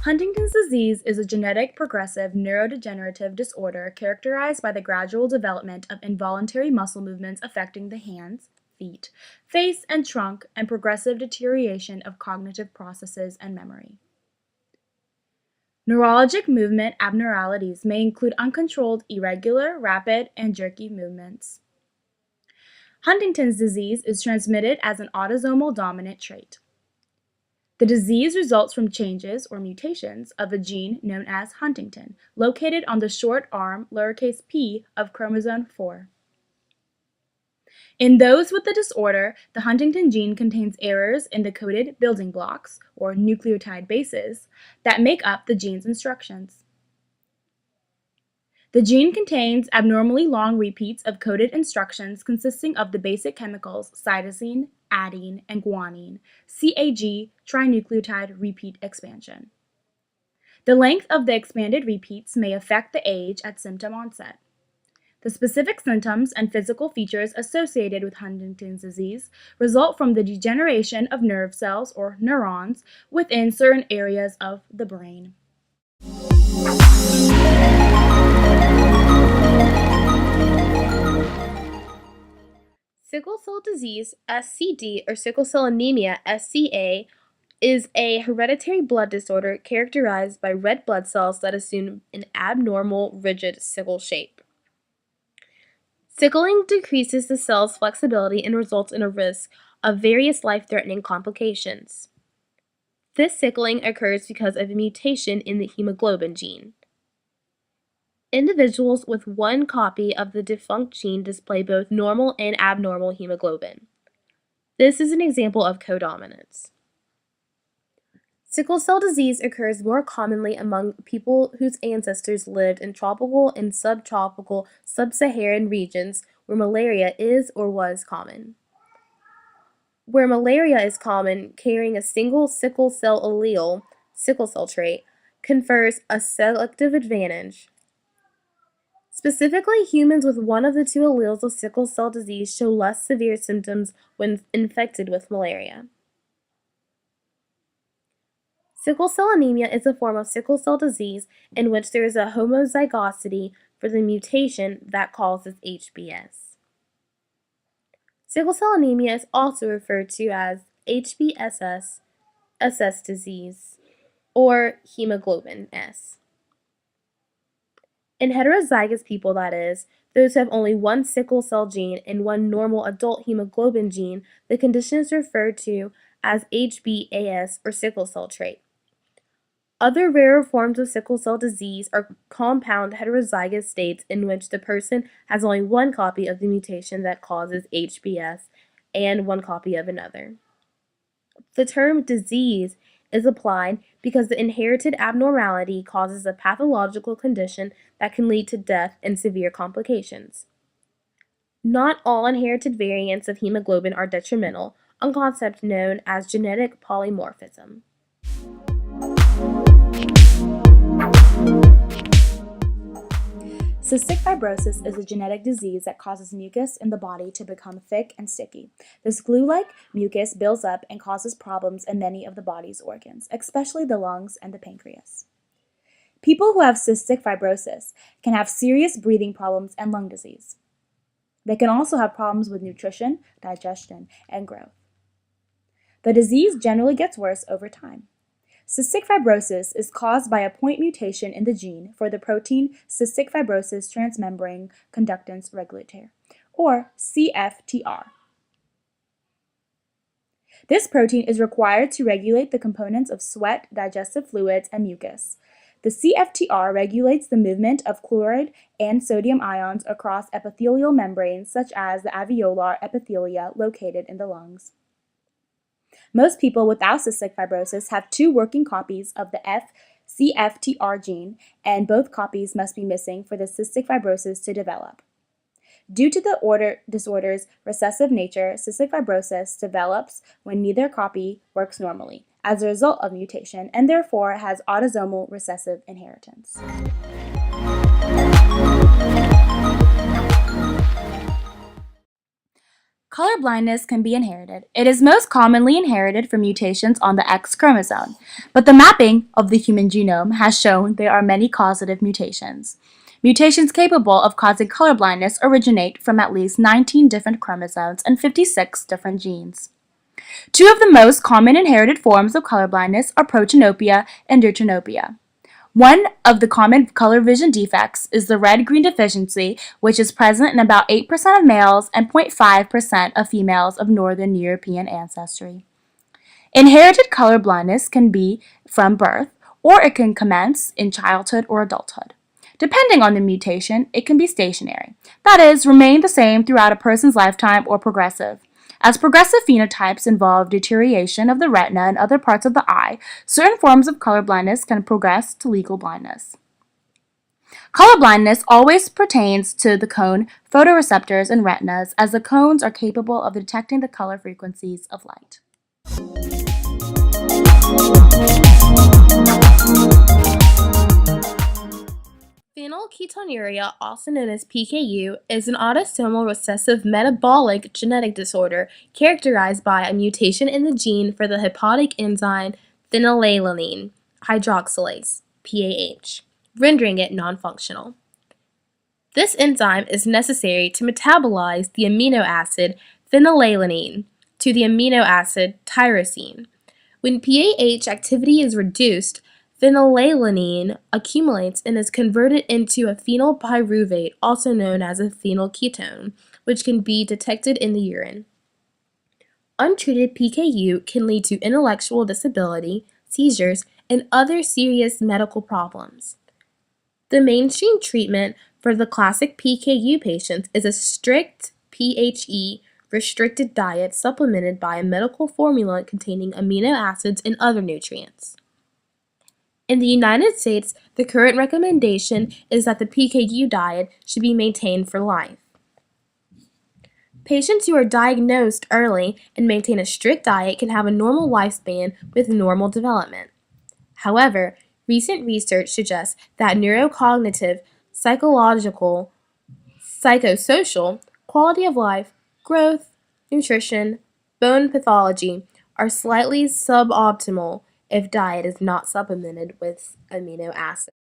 Huntington's disease is a genetic progressive neurodegenerative disorder characterized by the gradual development of involuntary muscle movements affecting the hands, feet, face, and trunk, and progressive deterioration of cognitive processes and memory. Neurologic movement abnormalities may include uncontrolled, irregular, rapid, and jerky movements. Huntington's disease is transmitted as an autosomal dominant trait. The disease results from changes or mutations of a gene known as Huntington, located on the short arm p of chromosome 4. In those with the disorder, the Huntington gene contains errors in the coded building blocks, or nucleotide bases, that make up the gene's instructions. The gene contains abnormally long repeats of coded instructions consisting of the basic chemicals cytosine, adenine, and guanine, CAG trinucleotide repeat expansion. The length of the expanded repeats may affect the age at symptom onset. The specific symptoms and physical features associated with Huntington's disease result from the degeneration of nerve cells or neurons within certain areas of the brain. Sickle cell disease, SCD, or sickle cell anemia, SCA, is a hereditary blood disorder characterized by red blood cells that assume an abnormal, rigid sickle shape. Sickling decreases the cell's flexibility and results in a risk of various life-threatening complications. This sickling occurs because of a mutation in the hemoglobin gene. Individuals with one copy of the defunct gene display both normal and abnormal hemoglobin. This is an example of codominance. Sickle cell disease occurs more commonly among people whose ancestors lived in tropical and subtropical sub-Saharan regions where malaria is or was common. Where malaria is common, carrying a single sickle cell allele, sickle cell trait, confers a selective advantage. Specifically, humans with one of the two alleles of sickle cell disease show less severe symptoms when infected with malaria. Sickle cell anemia is a form of sickle cell disease in which there is a homozygosity for the mutation that causes HBS. Sickle cell anemia is also referred to as HBSS, SS disease, or hemoglobin S. In heterozygous people, that is, those who have only one sickle cell gene and one normal adult hemoglobin gene, the condition is referred to as HBAS or sickle cell trait. Other rarer forms of sickle cell disease are compound heterozygous states in which the person has only one copy of the mutation that causes HBS and one copy of another. The term disease is applied because the inherited abnormality causes a pathological condition that can lead to death and severe complications. Not all inherited variants of hemoglobin are detrimental, a concept known as genetic polymorphism. Cystic fibrosis is a genetic disease that causes mucus in the body to become thick and sticky. This glue-like mucus builds up and causes problems in many of the body's organs, especially the lungs and the pancreas. People who have cystic fibrosis can have serious breathing problems and lung disease. They can also have problems with nutrition, digestion, and growth. The disease generally gets worse over time. Cystic fibrosis is caused by a point mutation in the gene for the protein cystic fibrosis transmembrane conductance regulator, or CFTR. This protein is required to regulate the components of sweat, digestive fluids, and mucus. The CFTR regulates the movement of chloride and sodium ions across epithelial membranes such as the alveolar epithelia located in the lungs. Most people without cystic fibrosis have two working copies of the CFTR gene, and both copies must be missing for the cystic fibrosis to develop. Due to the disorder's recessive nature, cystic fibrosis develops when neither copy works normally as a result of mutation and therefore has autosomal recessive inheritance. Color blindness can be inherited. It is most commonly inherited from mutations on the X chromosome, but the mapping of the human genome has shown there are many causative mutations. Mutations capable of causing color blindness originate from at least 19 different chromosomes and 56 different genes. Two of the most common inherited forms of color blindness are proteinopia and deuteranopia. One of the common color vision defects is the red-green deficiency, which is present in about 8% of males and 0.5% of females of Northern European ancestry. Inherited color blindness can be from birth, or it can commence in childhood or adulthood. Depending on the mutation, it can be stationary, that is, remain the same throughout a person's lifetime, or progressive. As progressive phenotypes involve deterioration of the retina and other parts of the eye, certain forms of color blindness can progress to legal blindness. Color blindness always pertains to the cone photoreceptors in retinas, as the cones are capable of detecting the color frequencies of light. Phenylketonuria, also known as PKU, is an autosomal recessive metabolic genetic disorder characterized by a mutation in the gene for the hepatic enzyme phenylalanine hydroxylase, PAH, rendering it non-functional. This enzyme is necessary to metabolize the amino acid phenylalanine to the amino acid tyrosine. When PAH activity is reduced, phenylalanine accumulates and is converted into a phenylpyruvate, also known as a phenylketone, which can be detected in the urine. Untreated PKU can lead to intellectual disability, seizures, and other serious medical problems. The mainstream treatment for the classic PKU patients is a strict PHE restricted diet supplemented by a medical formula containing amino acids and other nutrients. In the United States, the current recommendation is that the PKU diet should be maintained for life. Patients who are diagnosed early and maintain a strict diet can have a normal lifespan with normal development. However, recent research suggests that neurocognitive, psychological, psychosocial, quality of life, growth, nutrition, bone pathology are slightly suboptimal if diet is not supplemented with amino acids.